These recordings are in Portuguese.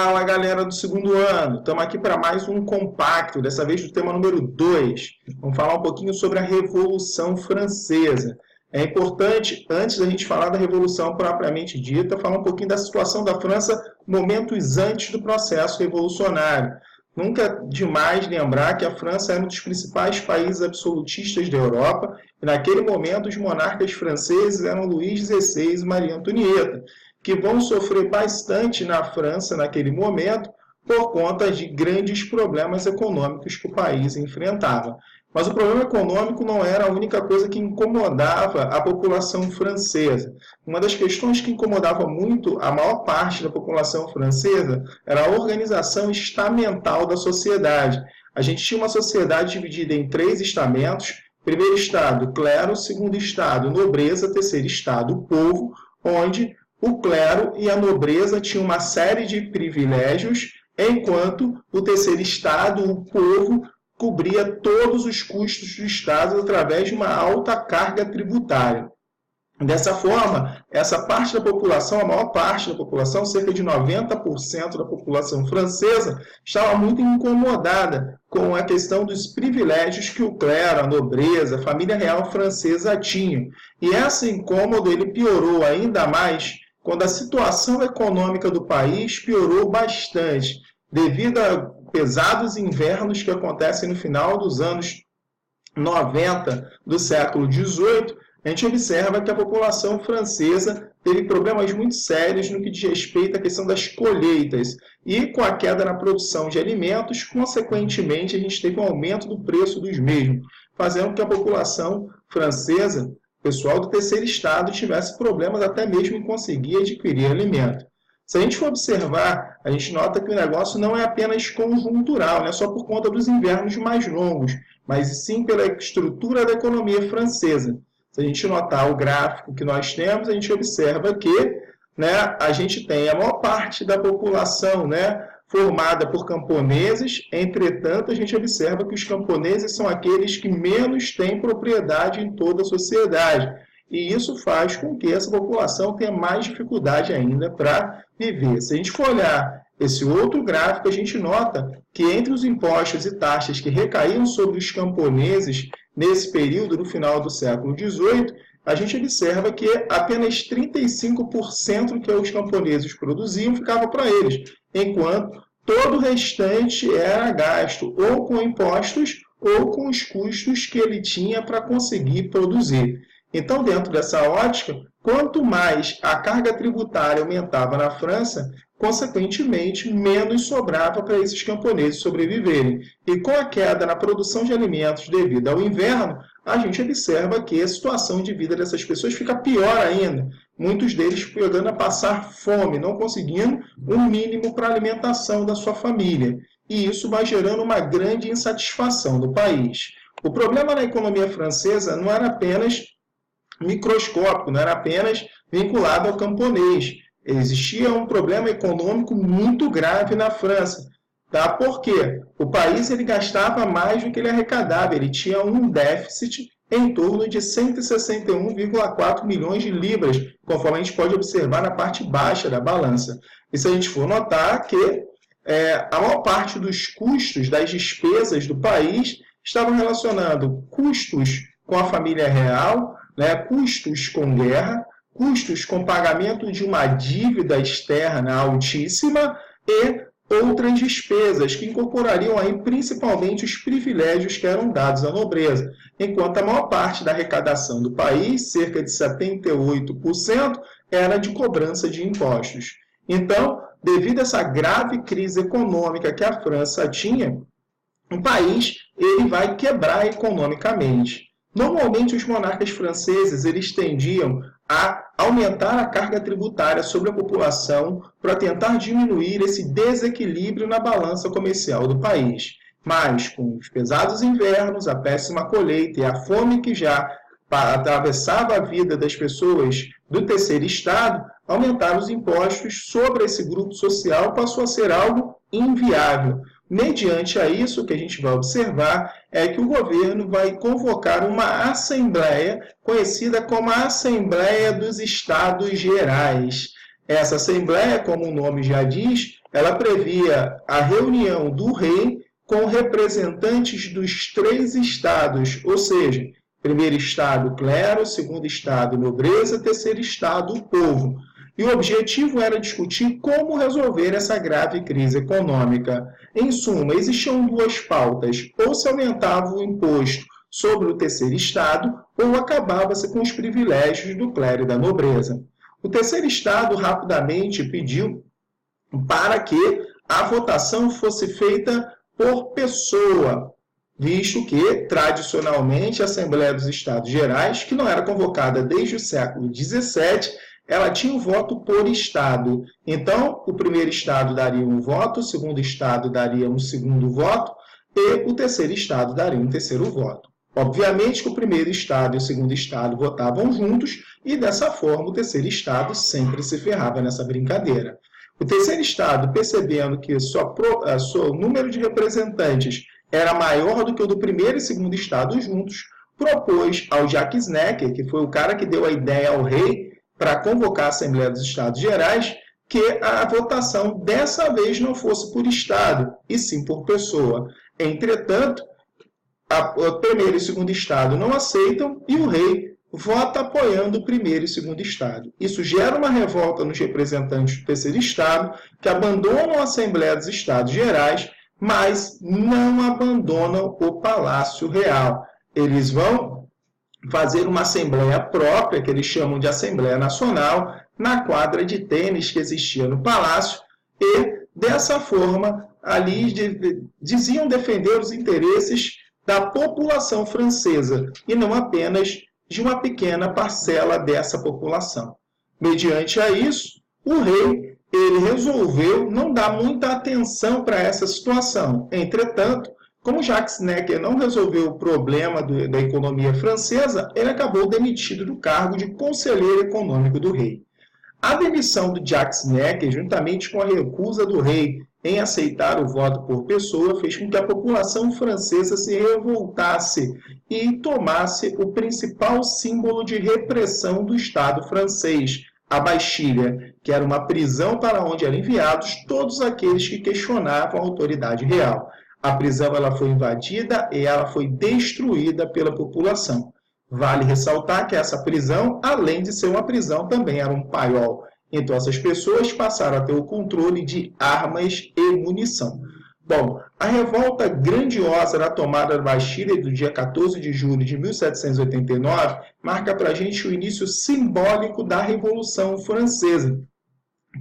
Fala, galera do segundo ano. Estamos aqui para mais um compacto, dessa vez do tema número 2. Vamos falar um pouquinho sobre a Revolução Francesa. É importante, antes da gente falar da Revolução propriamente dita, falar um pouquinho da situação da França momentos antes do processo revolucionário. Nunca é demais lembrar que a França era um dos principais países absolutistas da Europa e, naquele momento, os monarcas franceses eram Luís XVI e Maria Antonieta, que vão sofrer bastante na França naquele momento por conta de grandes problemas econômicos que o país enfrentava. Mas o problema econômico não era a única coisa que incomodava a população francesa. Uma das questões que incomodava muito a maior parte da população francesa era a organização estamental da sociedade. A gente tinha uma sociedade dividida em 3 estamentos: primeiro estado, clero; segundo estado, nobreza; terceiro estado, povo, onde o clero e a nobreza tinham uma série de privilégios, enquanto o terceiro estado, o povo, cobria todos os custos do Estado através de uma alta carga tributária. Dessa forma, essa parte da população, a maior parte da população, cerca de 90% da população francesa, estava muito incomodada com a questão dos privilégios que o clero, a nobreza, a família real francesa tinham. E esse incômodo ele piorou ainda mais quando a situação econômica do país piorou bastante, devido a pesados invernos que acontecem no final dos anos 90 do século XVIII. A gente observa que a população francesa teve problemas muito sérios no que diz respeito à questão das colheitas. E com a queda na produção de alimentos, consequentemente, a gente teve um aumento do preço dos mesmos, fazendo com que a população francesa, pessoal do terceiro estado, tivesse problemas até mesmo em conseguir adquirir alimento. Se a gente for observar, a gente nota que o negócio não é apenas conjuntural, não é só por conta dos invernos mais longos, mas sim pela estrutura da economia francesa. Se a gente notar o gráfico que nós temos, a gente observa que a gente tem a maior parte da população formada por camponeses. Entretanto, a gente observa que os camponeses são aqueles que menos têm propriedade em toda a sociedade. E isso faz com que essa população tenha mais dificuldade ainda para viver. Se a gente for olhar esse outro gráfico, a gente nota que entre os impostos e taxas que recaíam sobre os camponeses nesse período, no final do século XVIII, a gente observa que apenas 35% que os camponeses produziam ficava para eles, enquanto todo o restante era gasto ou com impostos ou com os custos que ele tinha para conseguir produzir. Então, dentro dessa ótica, quanto mais a carga tributária aumentava na França, consequentemente, menos sobrava para esses camponeses sobreviverem. E com a queda na produção de alimentos devido ao inverno, a gente observa que a situação de vida dessas pessoas fica pior ainda. Muitos deles chegando a passar fome, não conseguindo um mínimo para a alimentação da sua família. E isso vai gerando uma grande insatisfação do país. O problema na economia francesa não era apenas microscópico, não era apenas vinculado ao camponês. Existia um problema econômico muito grave na França. Por quê? O país ele gastava mais do que ele arrecadava. Ele tinha um déficit em torno de 161,4 milhões de libras, conforme a gente pode observar na parte baixa da balança. E se a gente for notar que a maior parte dos custos, das despesas do país, estavam relacionando custos com a família real, custos com guerra, custos com pagamento de uma dívida externa altíssima e outras despesas que incorporariam aí principalmente os privilégios que eram dados à nobreza, enquanto a maior parte da arrecadação do país, cerca de 78%, era de cobrança de impostos. Então, devido a essa grave crise econômica que a França tinha, o país ele vai quebrar economicamente. Normalmente, os monarcas franceses eles tendiam a aumentar a carga tributária sobre a população para tentar diminuir esse desequilíbrio na balança comercial do país. Mas, com os pesados invernos, a péssima colheita e a fome que já atravessava a vida das pessoas do terceiro estado, aumentar os impostos sobre esse grupo social passou a ser algo inviável. Mediante a isso, o que a gente vai observar é que o governo vai convocar uma assembleia conhecida como a Assembleia dos Estados Gerais. Essa assembleia, como o nome já diz, ela previa a reunião do rei com representantes dos 3 estados, ou seja, primeiro estado, clero, segundo estado, nobreza, terceiro estado, o povo. E o objetivo era discutir como resolver essa grave crise econômica. Em suma, existiam 2 pautas: ou se aumentava o imposto sobre o terceiro estado, ou acabava-se com os privilégios do clero e da nobreza. O terceiro estado rapidamente pediu para que a votação fosse feita por pessoa, visto que, tradicionalmente, a Assembleia dos Estados Gerais, que não era convocada desde o século XVII, ela tinha o voto por estado. Então, o primeiro estado daria um voto, o segundo estado daria um segundo voto, e o terceiro estado daria um terceiro voto. Obviamente que o primeiro estado e o segundo estado votavam juntos, e dessa forma o terceiro estado sempre se ferrava nessa brincadeira. O terceiro estado, percebendo que seu número de representantes era maior do que o do primeiro e segundo estado juntos, propôs ao Jacques Necker, que foi o cara que deu a ideia ao rei para convocar a Assembleia dos Estados Gerais, que a votação dessa vez não fosse por estado, e sim por pessoa. Entretanto, o primeiro e segundo estado não aceitam e o rei vota apoiando o primeiro e segundo estado. Isso gera uma revolta nos representantes do terceiro estado, que abandonam a Assembleia dos Estados Gerais, mas não abandonam o Palácio Real. Eles vão fazer uma assembleia própria, que eles chamam de Assembleia Nacional, na quadra de tênis que existia no Palácio, e, dessa forma, ali diziam defender os interesses da população francesa, e não apenas de uma pequena parcela dessa população. Mediante a isso, o rei ele resolveu não dar muita atenção para essa situação. Entretanto, como Jacques Necker não resolveu o problema da economia francesa, ele acabou demitido do cargo de conselheiro econômico do rei. A demissão do Jacques Necker, juntamente com a recusa do rei em aceitar o voto por pessoa, fez com que a população francesa se revoltasse e tomasse o principal símbolo de repressão do Estado francês, a Bastilha, que era uma prisão para onde eram enviados todos aqueles que questionavam a autoridade real. A prisão ela foi invadida e ela foi destruída pela população. Vale ressaltar que essa prisão, além de ser uma prisão, também era um paiol. Então, essas pessoas passaram a ter o controle de armas e munição. Bom, a revolta grandiosa da tomada da Bastilha do dia 14 de julho de 1789 marca para a gente o início simbólico da Revolução Francesa.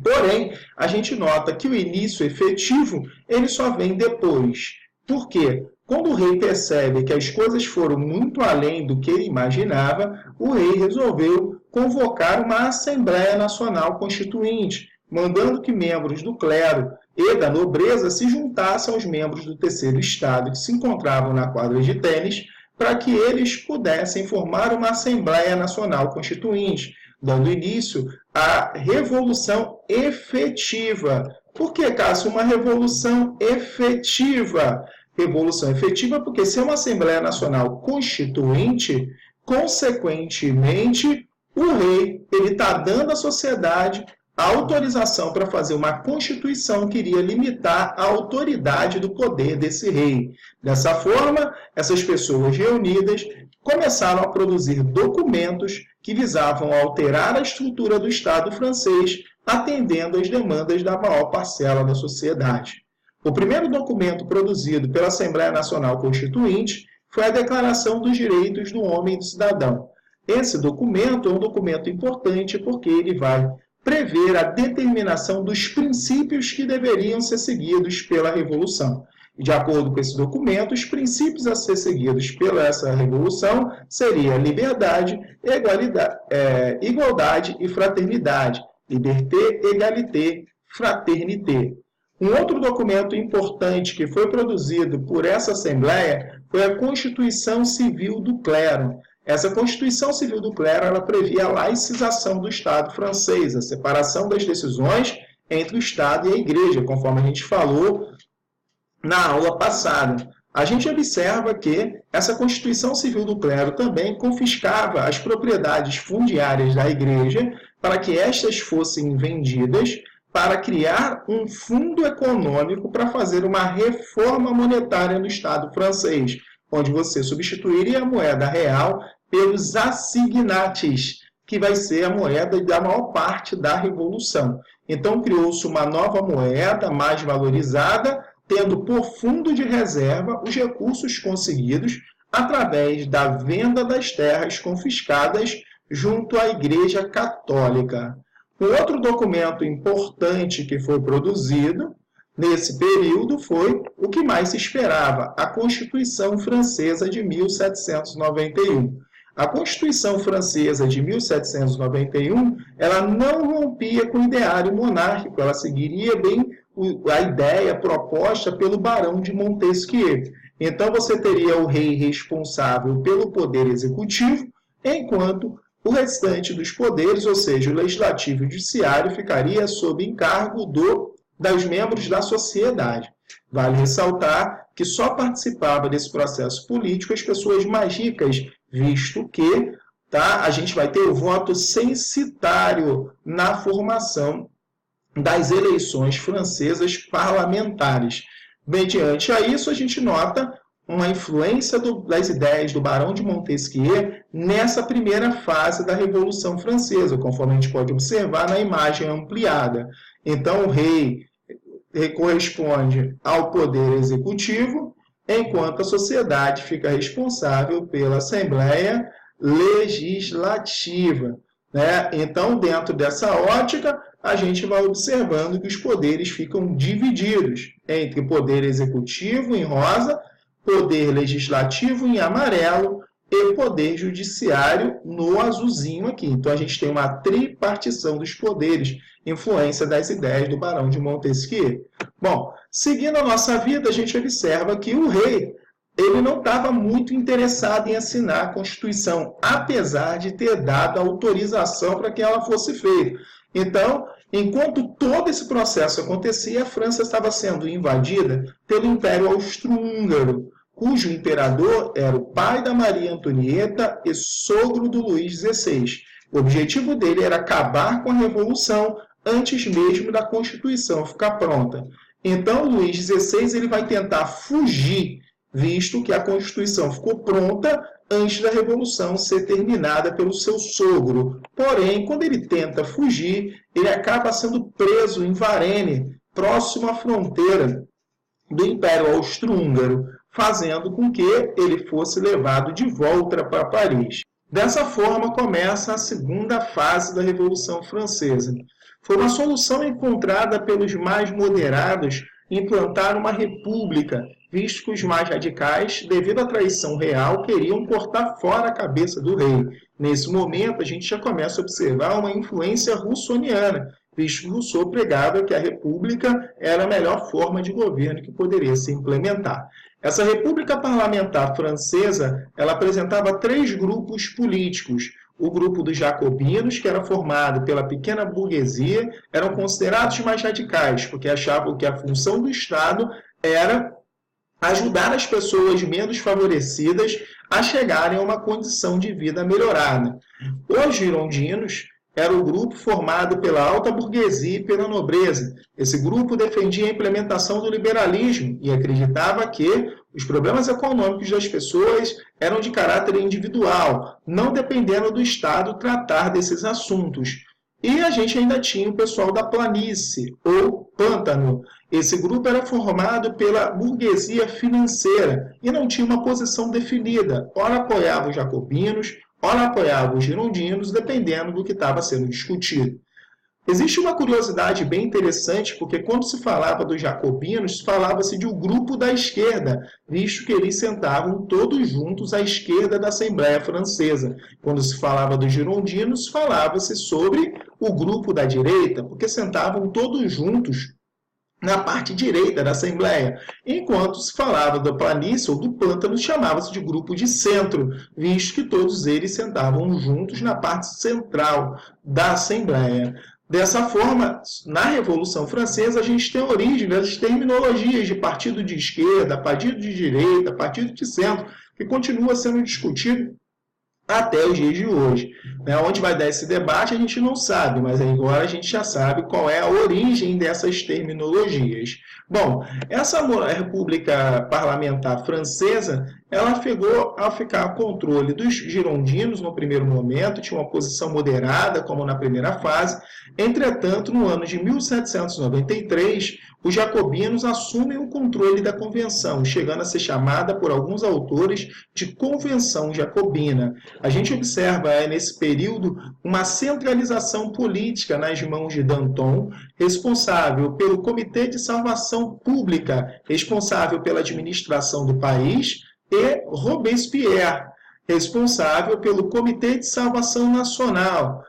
Porém, a gente nota que o início efetivo ele só vem depois. Por quê? Quando o rei percebe que as coisas foram muito além do que ele imaginava, o rei resolveu convocar uma Assembleia Nacional Constituinte, mandando que membros do clero e da nobreza se juntassem aos membros do terceiro estado que se encontravam na quadra de tênis, para que eles pudessem formar uma Assembleia Nacional Constituinte, dando início à Revolução Efetiva. Por que, Cássio, uma Revolução Efetiva? Revolução efetiva porque se é uma Assembleia Nacional Constituinte, consequentemente, o rei está dando à sociedade a autorização para fazer uma Constituição que iria limitar a autoridade do poder desse rei. Dessa forma, essas pessoas reunidas começaram a produzir documentos que visavam alterar a estrutura do Estado francês, atendendo às demandas da maior parcela da sociedade. O primeiro documento produzido pela Assembleia Nacional Constituinte foi a Declaração dos Direitos do Homem e do Cidadão. Esse documento é um documento importante porque ele vai prever a determinação dos princípios que deveriam ser seguidos pela Revolução. De acordo com esse documento, os princípios a ser seguidos pela essa Revolução seriam liberdade, igualdade e fraternidade. Liberté, égalité, fraternité. Um outro documento importante que foi produzido por essa Assembleia foi a Constituição Civil do Clero. Essa Constituição Civil do Clero ela previa a laicização do Estado francês, a separação das decisões entre o Estado e a Igreja, conforme a gente falou na aula passada. A gente observa que essa Constituição Civil do Clero também confiscava as propriedades fundiárias da Igreja para que estas fossem vendidas para criar um fundo econômico para fazer uma reforma monetária no Estado francês, onde você substituiria a moeda real pelos assignats, que vai ser a moeda da maior parte da Revolução. Então, criou-se uma nova moeda mais valorizada, tendo por fundo de reserva os recursos conseguidos através da venda das terras confiscadas junto à Igreja Católica. Um outro documento importante que foi produzido nesse período foi o que mais se esperava, a Constituição Francesa de 1791. A Constituição Francesa de 1791, ela não rompia com o ideário monárquico, ela seguiria bem a ideia proposta pelo Barão de Montesquieu. Então, você teria o rei responsável pelo poder executivo, enquanto o restante dos poderes, ou seja, o legislativo e o judiciário, ficaria sob encargo dos membros da sociedade. Vale ressaltar que só participava desse processo político as pessoas mais ricas, visto que a gente vai ter o voto censitário na formação das eleições francesas parlamentares. Mediante a isso, a gente nota uma influência das ideias do Barão de Montesquieu nessa primeira fase da Revolução Francesa, conforme a gente pode observar na imagem ampliada. Então, o rei corresponde ao poder executivo, enquanto a sociedade fica responsável pela Assembleia Legislativa. Então, dentro dessa ótica, a gente vai observando que os poderes ficam divididos entre poder executivo em rosa, poder legislativo em amarelo e poder judiciário no azulzinho aqui. Então, a gente tem uma tripartição dos poderes, influência das ideias do Barão de Montesquieu. Bom, seguindo a nossa vida, a gente observa que o rei ele não estava muito interessado em assinar a Constituição, apesar de ter dado autorização para que ela fosse feita. Então, enquanto todo esse processo acontecia, a França estava sendo invadida pelo Império Austro-Húngaro, cujo imperador era o pai da Maria Antonieta e sogro do Luís XVI. O objetivo dele era acabar com a Revolução antes mesmo da Constituição ficar pronta. Então, o Luís XVI ele vai tentar fugir, visto que a Constituição ficou pronta antes da Revolução ser terminada pelo seu sogro. Porém, quando ele tenta fugir, ele acaba sendo preso em Varenne, próximo à fronteira do Império Austro-Húngaro, fazendo com que ele fosse levado de volta para Paris. Dessa forma, começa a segunda fase da Revolução Francesa. Foi uma solução encontrada pelos mais moderados implantar uma república, visto que os mais radicais, devido à traição real, queriam cortar fora a cabeça do rei. Nesse momento, a gente já começa a observar uma influência russoniana, visto que Rousseau pregava que a república era a melhor forma de governo que poderia se implementar. Essa república parlamentar francesa, ela apresentava três grupos políticos. O grupo dos jacobinos, que era formado pela pequena burguesia, eram considerados mais radicais, porque achavam que a função do Estado era ajudar as pessoas menos favorecidas a chegarem a uma condição de vida melhorada. Os girondinos era o grupo formado pela alta burguesia e pela nobreza. Esse grupo defendia a implementação do liberalismo e acreditava que os problemas econômicos das pessoas eram de caráter individual, não dependendo do Estado tratar desses assuntos. E a gente ainda tinha o pessoal da planície, ou pântano. Esse grupo era formado pela burguesia financeira e não tinha uma posição definida. Ora apoiava os jacobinos, ora apoiava os girondinos, dependendo do que estava sendo discutido. Existe uma curiosidade bem interessante, porque quando se falava dos jacobinos, falava-se de um grupo da esquerda, visto que eles sentavam todos juntos à esquerda da Assembleia Francesa. Quando se falava dos girondinos, falava-se sobre o grupo da direita, porque sentavam todos juntos na parte direita da Assembleia, enquanto se falava da planície ou do pântano, chamava-se de grupo de centro, visto que todos eles sentavam juntos na parte central da Assembleia. Dessa forma, na Revolução Francesa, a gente tem a origem das terminologias de partido de esquerda, partido de direita, partido de centro, que continua sendo discutido até os dias de hoje. Onde vai dar esse debate a gente não sabe, mas agora a gente já sabe qual é a origem dessas terminologias. Bom, essa República Parlamentar Francesa, ela chegou a ficar a controle dos girondinos no primeiro momento, tinha uma posição moderada, como na primeira fase. Entretanto, no ano de 1793, os jacobinos assumem o controle da convenção, chegando a ser chamada por alguns autores de Convenção Jacobina. A gente observa nesse período uma centralização política nas mãos de Danton, responsável pelo Comitê de Salvação Pública, responsável pela administração do país, e Robespierre, responsável pelo Comitê de Salvação Nacional,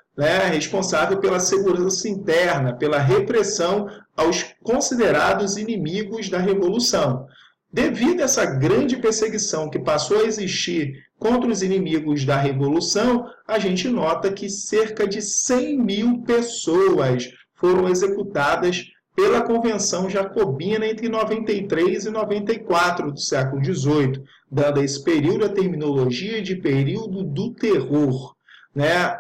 responsável pela segurança interna, pela repressão aos considerados inimigos da Revolução. Devido a essa grande perseguição que passou a existir contra os inimigos da Revolução, a gente nota que cerca de 100 mil pessoas foram executadas pela Convenção Jacobina entre 93 e 94 do século XVIII, dando a esse período a terminologia de período do terror.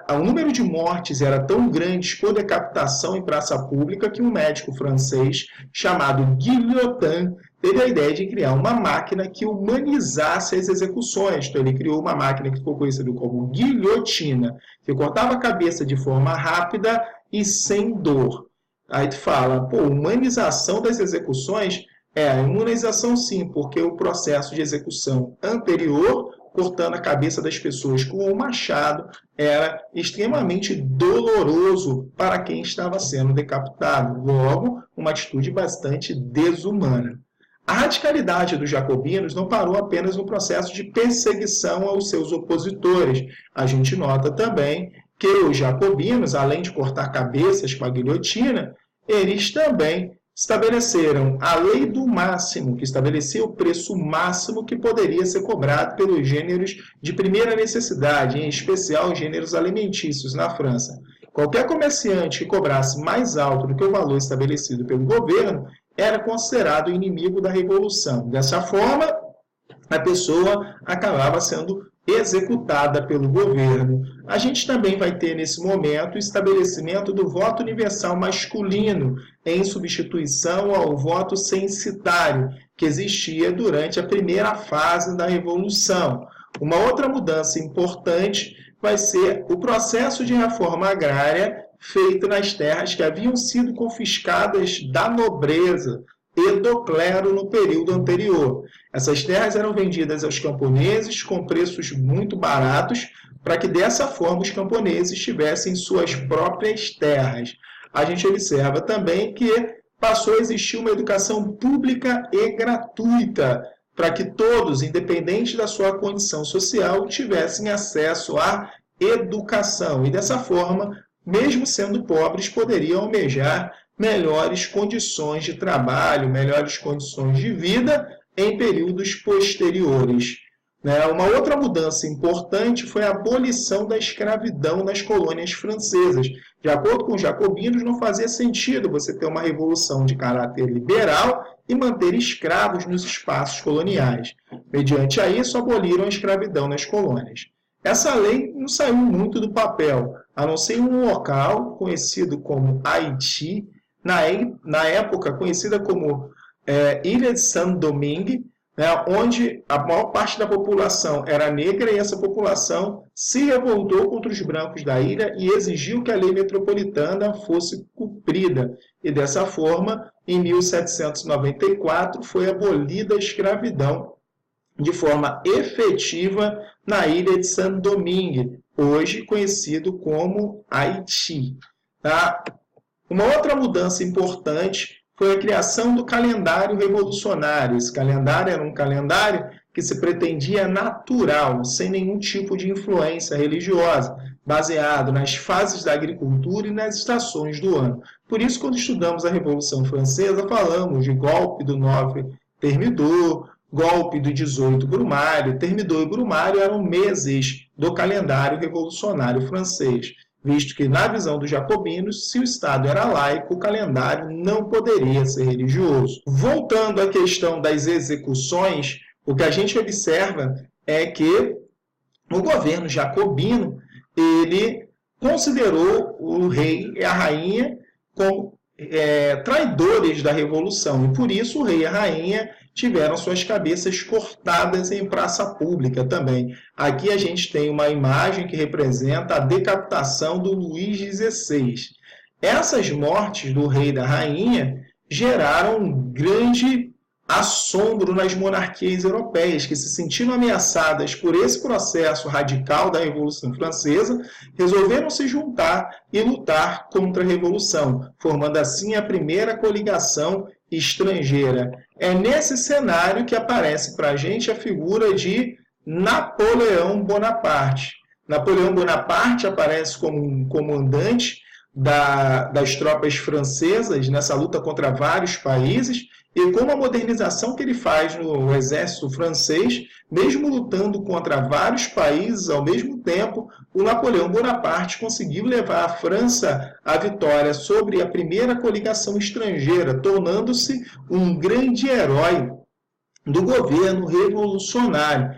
O número de mortes era tão grande por decapitação em praça pública que um médico francês chamado Guillotin teve a ideia de criar uma máquina que humanizasse as execuções. Então, ele criou uma máquina que ficou conhecida como guilhotina, que cortava a cabeça de forma rápida e sem dor. Aí tu fala, humanização das execuções? A humanização sim, porque o processo de execução anterior, cortando a cabeça das pessoas com um machado, era extremamente doloroso para quem estava sendo decapitado. Logo, uma atitude bastante desumana. A radicalidade dos jacobinos não parou apenas no processo de perseguição aos seus opositores. A gente nota também que os jacobinos, além de cortar cabeças com a guilhotina, eles também estabeleceram a lei do máximo, que estabelecia o preço máximo que poderia ser cobrado pelos gêneros de primeira necessidade, em especial os gêneros alimentícios na França. Qualquer comerciante que cobrasse mais alto do que o valor estabelecido pelo governo era considerado inimigo da Revolução. Dessa forma, a pessoa acabava sendo executada pelo governo. A gente também vai ter, nesse momento, o estabelecimento do voto universal masculino, em substituição ao voto censitário, que existia durante a primeira fase da Revolução. Uma outra mudança importante vai ser o processo de reforma agrária feito nas terras que haviam sido confiscadas da nobreza e do clero no período anterior. Essas terras eram vendidas aos camponeses com preços muito baratos, para que dessa forma os camponeses tivessem suas próprias terras. A gente observa também que passou a existir uma educação pública e gratuita, para que todos, independente da sua condição social, tivessem acesso à educação. E dessa forma, mesmo sendo pobres, poderiam almejar melhores condições de trabalho, melhores condições de vida em períodos posteriores. Uma outra mudança importante foi a abolição da escravidão nas colônias francesas. De acordo com os jacobinos, não fazia sentido você ter uma revolução de caráter liberal e manter escravos nos espaços coloniais. Mediante a isso, aboliram a escravidão nas colônias. Essa lei não saiu muito do papel, a não ser em um local conhecido como Haiti, na época conhecida como Ilha de Saint-Domingue, onde a maior parte da população era negra e essa população se revoltou contra os brancos da ilha e exigiu que a lei metropolitana fosse cumprida. E dessa forma, em 1794, foi abolida a escravidão de forma efetiva na ilha de Saint-Domingue, hoje conhecido como Haiti. Uma outra mudança importante foi a criação do calendário revolucionário. Esse calendário era um calendário que se pretendia natural, sem nenhum tipo de influência religiosa, baseado nas fases da agricultura e nas estações do ano. Por isso, quando estudamos a Revolução Francesa, falamos de golpe do 9 Thermidor, golpe do 18 Brumário. Thermidor e Brumário eram meses do calendário revolucionário francês, visto que, na visão dos jacobinos, se o Estado era laico, o calendário não poderia ser religioso. Voltando à questão das execuções, o que a gente observa é que o governo jacobino, ele considerou o rei e a rainha como traidores da Revolução, e por isso o rei e a rainha tiveram suas cabeças cortadas em praça pública também. Aqui a gente tem uma imagem que representa a decapitação do Luís XVI. Essas mortes do rei e da rainha geraram um grande assombro nas monarquias europeias, que se sentiram ameaçadas por esse processo radical da Revolução Francesa, resolveram se juntar e lutar contra a Revolução, formando assim a primeira coligação estrangeira. É nesse cenário que aparece para a gente a figura de Napoleão Bonaparte. Napoleão Bonaparte aparece como um comandante das tropas francesas nessa luta contra vários países, e com a modernização que ele faz no exército francês, mesmo lutando contra vários países ao mesmo tempo, o Napoleão Bonaparte conseguiu levar a França à vitória sobre a primeira coligação estrangeira, tornando-se um grande herói do governo revolucionário.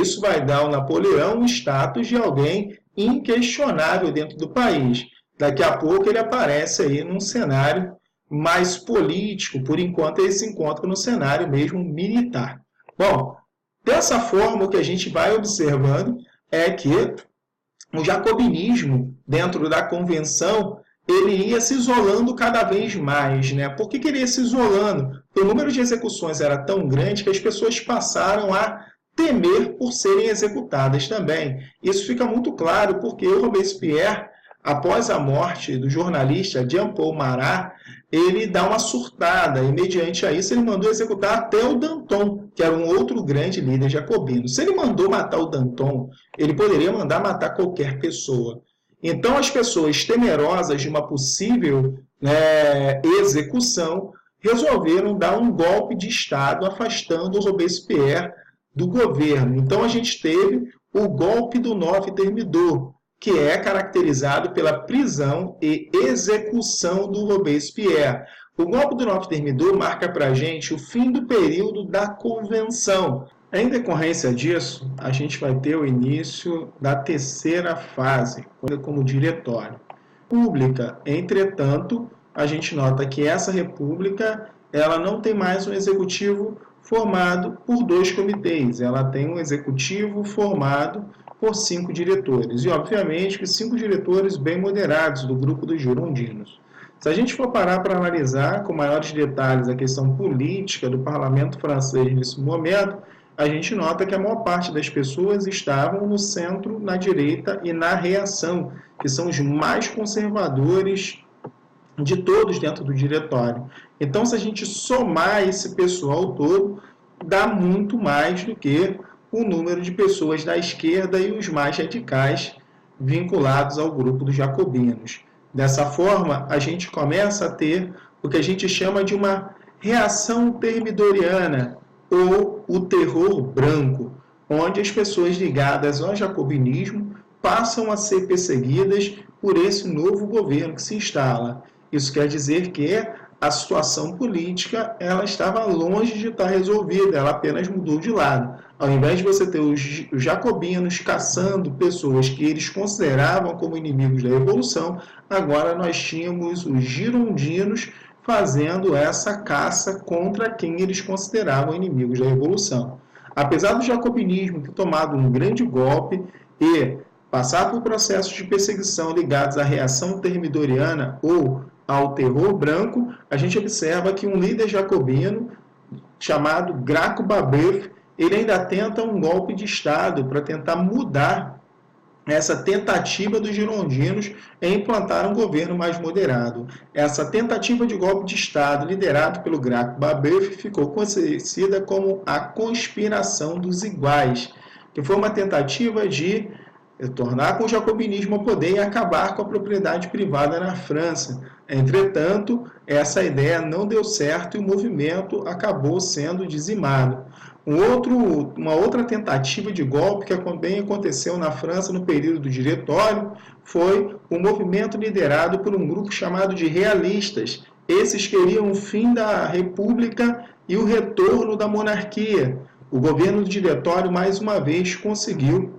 Isso vai dar ao Napoleão o status de alguém inquestionável dentro do país. Daqui a pouco ele aparece aí num cenário mais político, por enquanto ele se encontra no cenário mesmo militar. Bom, dessa forma o que a gente vai observando é que o jacobinismo dentro da convenção ele ia se isolando cada vez mais, né? Por que ele ia se isolando? O número de execuções era tão grande que as pessoas passaram a temer por serem executadas também. Isso fica muito claro porque o Robespierre, após a morte do jornalista Jean-Paul Marat, ele dá uma surtada e, mediante a isso, ele mandou executar até o Danton, que era um outro grande líder jacobino. Se ele mandou matar o Danton, ele poderia mandar matar qualquer pessoa. Então, as pessoas temerosas de uma possível execução resolveram dar um golpe de Estado afastando o Robespierre do governo. Então, a gente teve o golpe do 9 Thermidor, que é caracterizado pela prisão e execução do Robespierre. O golpe do 9 Thermidor marca para a gente o fim do período da Convenção. Em decorrência disso, a gente vai ter o início da terceira fase, como diretório. República, entretanto, a gente nota que essa república ela não tem mais um executivo formado por 2 comitês, ela tem um executivo formado por 5 diretores, e obviamente que 5 diretores bem moderados do grupo dos girondinos. Se a gente for parar para analisar com maiores detalhes a questão política do parlamento francês nesse momento, a gente nota que a maior parte das pessoas estavam no centro, na direita e na reação, que são os mais conservadores de todos dentro do diretório. Então, se a gente somar esse pessoal todo, dá muito mais do que o número de pessoas da esquerda e os mais radicais vinculados ao grupo dos jacobinos. Dessa forma, a gente começa a ter o que a gente chama de uma reação termidoriana, ou o terror branco, onde as pessoas ligadas ao jacobinismo passam a ser perseguidas por esse novo governo que se instala. Isso quer dizer que a situação política ela estava longe de estar resolvida, ela apenas mudou de lado. Ao invés de você ter os jacobinos caçando pessoas que eles consideravam como inimigos da Revolução, agora nós tínhamos os girondinos fazendo essa caça contra quem eles consideravam inimigos da Revolução. Apesar do jacobinismo ter tomado um grande golpe e passar por processos de perseguição ligados à reação termidoriana ou ao terror branco, a gente observa que um líder jacobino chamado Graco Babeuf, ele ainda tenta um golpe de Estado para tentar mudar essa tentativa dos girondinos em implantar um governo mais moderado. Essa tentativa de golpe de Estado, liderado pelo Graco Babeuf, ficou conhecida como a Conspiração dos Iguais, que foi uma tentativa de tornar com o jacobinismo ao poder e acabar com a propriedade privada na França. Entretanto, essa ideia não deu certo e o movimento acabou sendo dizimado. Uma outra tentativa de golpe que também aconteceu na França no período do diretório foi um movimento liderado por um grupo chamado de realistas. Esses queriam o fim da república e o retorno da monarquia. O governo do diretório, mais uma vez, conseguiu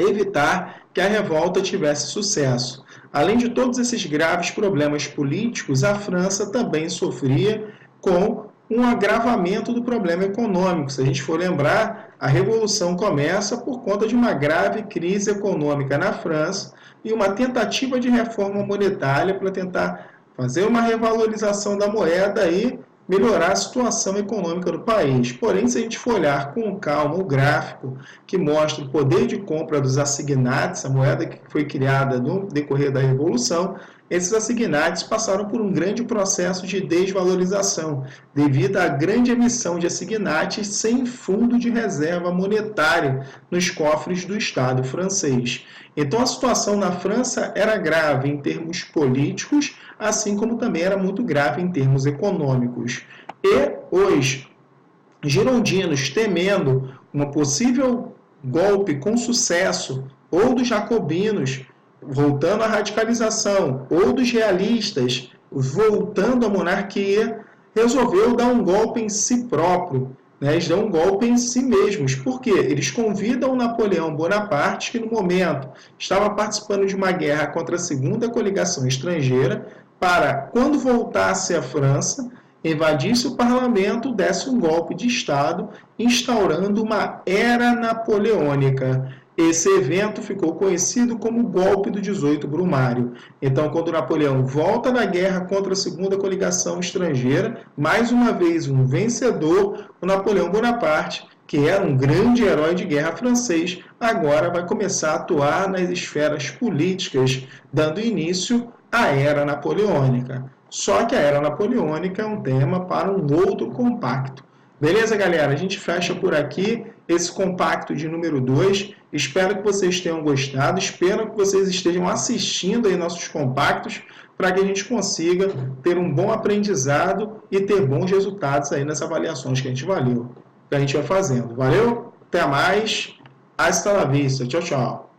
evitar que a revolta tivesse sucesso. Além de todos esses graves problemas políticos, a França também sofria com um agravamento do problema econômico. Se a gente for lembrar, a Revolução começa por conta de uma grave crise econômica na França e uma tentativa de reforma monetária para tentar fazer uma revalorização da moeda e melhorar a situação econômica do país. Porém, se a gente for olhar com calma o gráfico que mostra o poder de compra dos assignats, a moeda que foi criada no decorrer da Revolução, esses assignats passaram por um grande processo de desvalorização, devido à grande emissão de assignats sem fundo de reserva monetária nos cofres do Estado francês. Então, a situação na França era grave em termos políticos, assim como também era muito grave em termos econômicos. E os girondinos, temendo um possível golpe com sucesso, ou dos jacobinos, voltando à radicalização, ou dos realistas, voltando à monarquia, resolveu dar um golpe em si próprio. Eles dão um golpe em si mesmos. Por quê? Eles convidam Napoleão Bonaparte, que no momento estava participando de uma guerra contra a segunda coligação estrangeira, para, quando voltasse à França, invadisse o parlamento, desse um golpe de Estado, instaurando uma era napoleônica. Esse evento ficou conhecido como o golpe do 18 Brumário. Então, quando Napoleão volta da guerra contra a segunda coligação estrangeira, mais uma vez um vencedor, o Napoleão Bonaparte, que era um grande herói de guerra francês, agora vai começar a atuar nas esferas políticas, dando início à Era Napoleônica. Só que a Era Napoleônica é um tema para um outro compacto. Beleza, galera? A gente fecha por aqui esse compacto de número 2. Espero que vocês tenham gostado. Espero que vocês estejam assistindo aí nossos compactos para que a gente consiga ter um bom aprendizado e ter bons resultados aí nas avaliações que a gente vai fazendo. Valeu? Até mais. Hasta la vista. Tchau, tchau.